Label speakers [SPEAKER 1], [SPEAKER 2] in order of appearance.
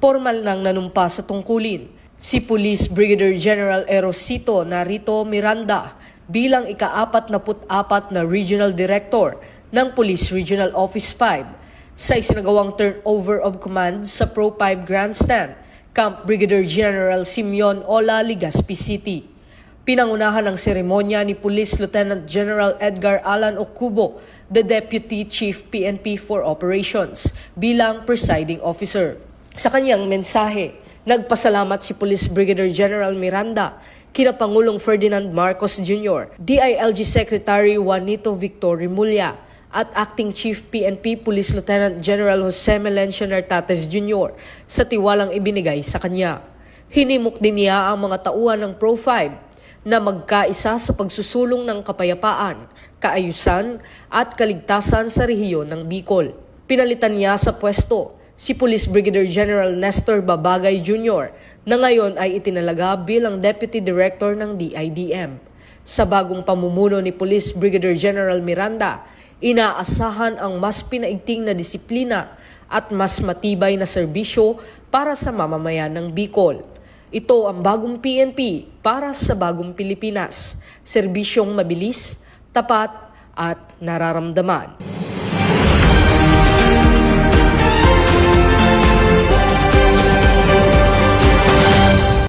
[SPEAKER 1] Formal nang nanumpa sa tungkulin si Police Brigadier General Erosito Narito Miranda bilang ika-44 na Regional Director ng Police Regional Office 5 sa isinagawang turnover of command sa Pro 5 Grandstand, Camp Brigadier General Simeon Ola, Legazpi City. Pinangunahan ng seremonya ni Police Lieutenant General Edgar Alan Ocubo, the Deputy Chief PNP for Operations, bilang presiding officer. Sa kanyang mensahe, nagpasalamat si Police Brigadier General Miranda kina Pangulong Ferdinand Marcos Jr., DILG Secretary Juanito Victor Rimulya, at Acting Chief PNP Police Lieutenant General Jose Melencio Nartates Jr. sa tiwalang ibinigay sa kanya. Hinimok din niya ang mga tauhan ng Pro 5 na magkaisa sa pagsusulong ng kapayapaan, kaayusan at kaligtasan sa rehiyon ng Bicol. Pinalitan niya sa pwesto si Police Brigadier General Nestor Babagay Jr. na ngayon ay itinalaga bilang Deputy Director ng DIDM. Sa bagong pamumuno ni Police Brigadier General Miranda, inaasahan ang mas pinaigting na disiplina at mas matibay na serbisyo para sa mamamayan ng Bicol. Ito ang bagong PNP para sa bagong Pilipinas, serbisyong mabilis, tapat at nararamdaman.